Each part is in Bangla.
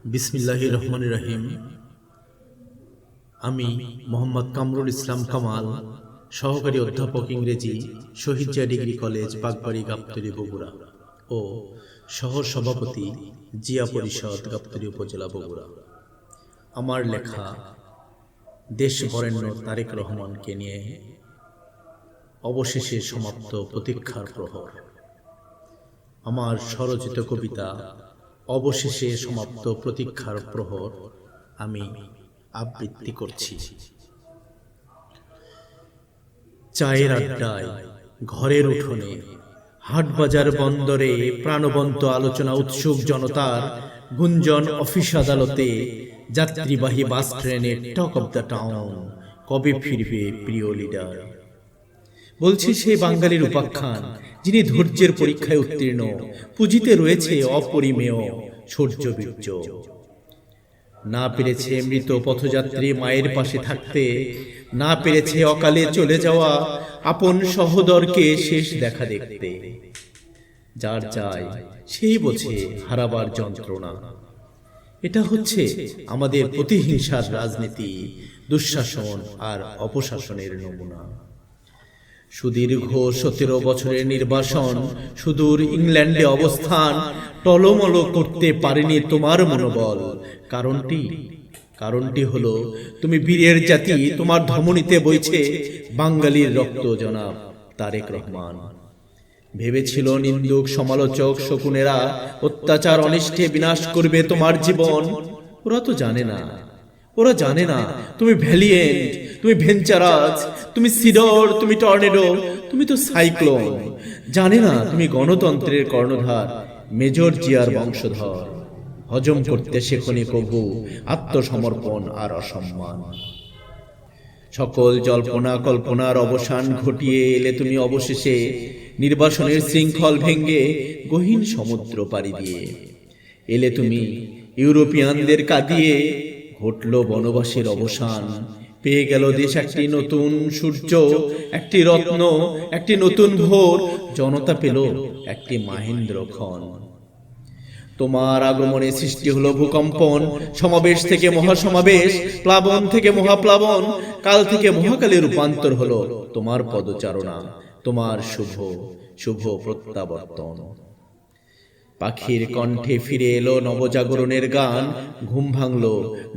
বিসমিল্লাহির রহমানির রহিম। আমি মোহাম্মদ কামরুল ইসলাম কামাল, সহকারী অধ্যাপক ইংরেজি, শহীদ জিয়া ডিগ্রি কলেজ, বাগবাড়ি, গাবতলী, বগুড়া ও শহর সভাপতি জিয়া পরিষদ, গাবতলী উপজেলা, বগুড়া। আমার লেখা দেশ বরেণ্য তারেক রহমানকে নিয়ে অবশেষে সমাপ্ত প্রতীক্ষার প্রহর। আমার স্বরচিত কবিতা অবশেষে সমাপ্ত প্রতীক্ষার প্রহর আমি আবৃত্তি করছি। চায়ের আড্ডায়, ঘরের উঠোনে, হাটবাজার বন্দরে প্রাণবন্ত আলোচনা, উৎসুক জনতার গুঞ্জন, অফিস আদালতে, যাত্রীবাহী বাস ট্রেনে, টক অব দ্য টাউন, কবে ফিরবে প্রিয় লিডার। বলছি সেই বাঙালির উপাখ্যান, যিনি ধৈর্যের পরীক্ষায় উত্তীর্ণ, পুঁজিতে রয়েছে অপরিমেয় শৌর্যবীর্য। না পেরেছে মৃত পথযাত্রী মায়ের পাশে থাকতে, না পেরেছে অকালে চলে যাওয়া আপন সহোদরকে শেষ দেখা দেখতে। যার চাই সেই বোঝে হারাবার যন্ত্রণা। এটা হচ্ছে আমাদের প্রতিহিংসার রাজনীতি, দুঃশাসন আর অপশাসনের নমুনা। সুদীর্ঘ 17 বছরের নির্বাসন, সুদূর ইংল্যান্ডে অবস্থান, টলমল করতে পারেনি তোমার মনোবল। কারণটি হলো তুমি বীরের জাতি, তোমার ধমনীতে বইছে বাঙালির রক্ত। জনাব তারেক রহমান ভেবেছিল নিন্দুক, সমালোচক, শকুনেরা অত্যাচার অনিষ্টে বিনাশ করবে তোমার জীবন। ওরা তো জানে না, ওরা জানে না তুমি ভ্যালিয়েন্ট, তুমি ভেঞ্চারাস, তুমি সিডর, তুমি টর্নেডো, তুমি তো সাইক্লোন। জানে না তুমি গণতন্ত্রের কর্ণধার, মেজর জিয়ার বংশধর। হজম করতে শেখনি কবু আত্মসমর্পণ আর অসম্মান। সকল জল্পনা কল্পনার অবসান ঘটিয়ে এলে তুমি অবশেষে নির্বাসনের শৃঙ্খল ভেঙ্গে গহীন সমুদ্র পাড়ি দিয়ে। এলে তুমি ইউরোপিয়ানদের কাঁদিয়ে, ঘটল বনবাসের অবসান। পেয়ে গেল দেশ একটি নতুন সূর্য, একটি রত্ন, একটি নতুন ভোর। জনতা পেল একটি মাহেন্দ্র খন। তোমার আগমনে সৃষ্টি হলো ভূকম্পন, সমাবেশ থেকে মহাসমাবেশ, প্লাবন থেকে মহাপ্লাবন। কাল থেকে মহাকালে রূপান্তর হলো তোমার পদচারণা, তোমার শুভ শুভ প্রত্যাবর্তন। পাখির কণ্ঠে ফিরে এলো নবজাগরণের গান, ঘুম ভাঙল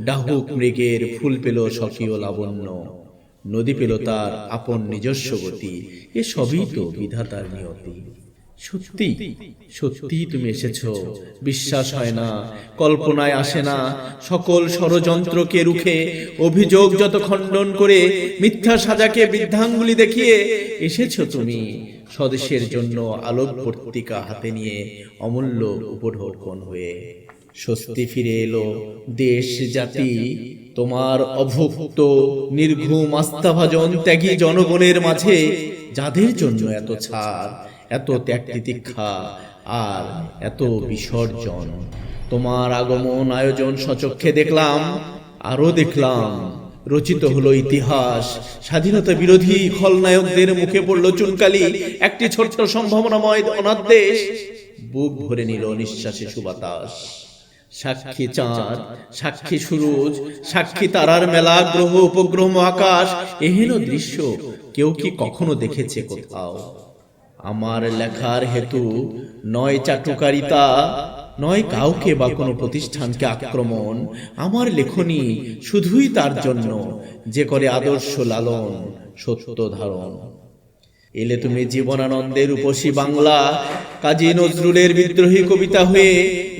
ডাহুক মৃগের, ফুল পেল স্বকীয় লাবণ্য, নদী পেল তার আপন নিজস্ব গতি। এ সবই তো বিধাতার নিয়তি। সত্যি সত্যি তুমি এসেছো, বিশ্বাস হয় না, কল্পনায় আসে না। সকল ষড়যন্ত্রকে রুখে, অভিযোগ যত খণ্ডন করে, মিথ্যা সাজাকে বৃদ্ধাঙ্গুলি দেখিয়ে এসেছো তুমি স্বদেশের জন্য আলোক পত্রিকা হাতে নিয়ে, অমূল্য উপঢৌকন হয়ে। স্বস্তি ফিরে এলো দেশ জাতি, তোমার অভুক্ত নির্ঘুম আস্থাভাজন ত্যাগী জনগণের মাঝে, যাদের জন্য এত ছাড়, এত ত্যাগ তিতিক্ষা আর এত বিসর্জন। তোমার আগমন আয়োজন সচক্ষে দেখলাম, আরো দেখলাম রচিত হলো ইতিহাস। স্বাধীনতা বিরোধী খলনায়কদের মুখে পড়ল চুনকালি। একটি ছোট্ট সম্ভাবনাময় অনাথ দেশ বুক ভরে নিল নিঃশ্বাসে সুবাতাস। সাক্ষী চাঁদ, সাক্ষী সূরজ, সাক্ষী তারার মেলা, গ্রহ উপগ্রহ মহাকাশ। এহেন দৃশ্য কেউ কি কখনো দেখেছে কোথাও? আমার লেখার হেতু নয় চাটুকারিতা, নয় কাউকে বা কোনো প্রতিষ্ঠানকে আক্রমণ। আমার লেখনী শুধুই তার জন্য যে করে আদর্শ লালন, সত্য ধারণ। এলে তুমি জীবনানন্দের রূপসী বাংলা, কাজী নজরুলের বিদ্রোহী কবিতা হয়ে।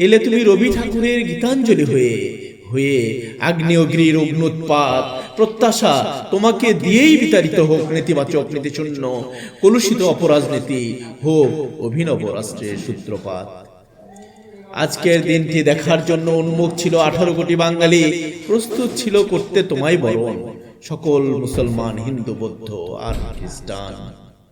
এলে তুমি রবি ঠাকুরের গীতাঞ্জলি হয়ে হয়ে আগ্নেয়গিরির অগ্নুৎপাত। প্রত্যাশা তোমাকে দিয়েই বিতাড়িত হোক নেতিবাচক, নীতিশূন্য, কলুষিত অপরাজনীতি, হোক অভিনব রাষ্ট্রের সূত্রপাত। আজকের দিনটি দেখার জন্য উন্মুখ ছিল 18 কোটি বাঙালি, প্রস্তুত ছিল করতে তোমায় বরণ সকল মুসলমান, হিন্দু, বৌদ্ধ আর খ্রিস্টান।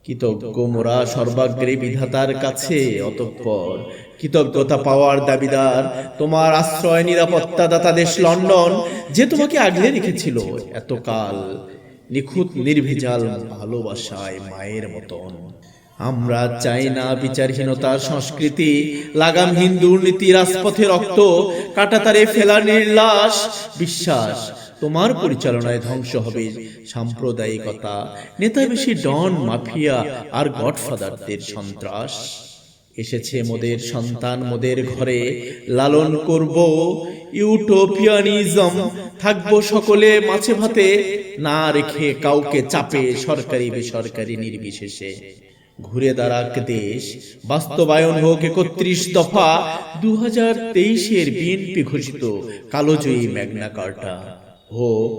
কৃতজ্ঞ মোরা সর্বাগ্রে বিধাতার কাছে, অতঃপর কৃতজ্ঞতা পাওয়ার দাবিদার তোমার আশ্রয় নিরাপত্তা দাতা দেশ লন্ডন, যে তোমাকে আগলে রেখেছিল এতকাল নিখুঁত নির্ভেজাল ভালোবাসায় মায়ের মতন। আমরা চাই না বিচারহীনতার সংস্কৃতি, লাগামহীন দুর্নীতি, রাজপথে রক্ত, কাঁটাতারে ফেলা নির্লাশ। বিশ্বাস তোমার পরিচালনায় ধ্বংস হবে সাম্প্রদায়িকতা, নেতাবেশি, ডন, মাফিয়া আর গডফাদারদের সন্ত্রাস। এসেছে মোদের সন্তান, মোদের ঘরে লালন করব ইউটোপিয়ানিজম। থাকবো সকলে মাছে ভাতে, না রেখে কাউকে চাপে, সরকারি বেসরকারি নির্বিশেষে। ঘুরে দাঁড়াক দেশ, বাস্তবায়ন হোক 31 দফা, 2023-এর বিএনপি ঘোষিত কালোজয়ী ম্যাগনা কার্টা। হোক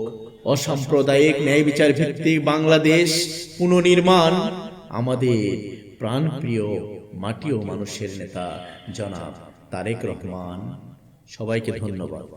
অসাম্প্রদায়িক ন্যায় বিচার ভিত্তিক বাংলাদেশ পুনর্নির্মাণ। আমাদের প্রাণপ্রিয় মাটি ও মানুষের নেতা জনাব তারেক রহমান। সবাইকে ধন্যবাদ।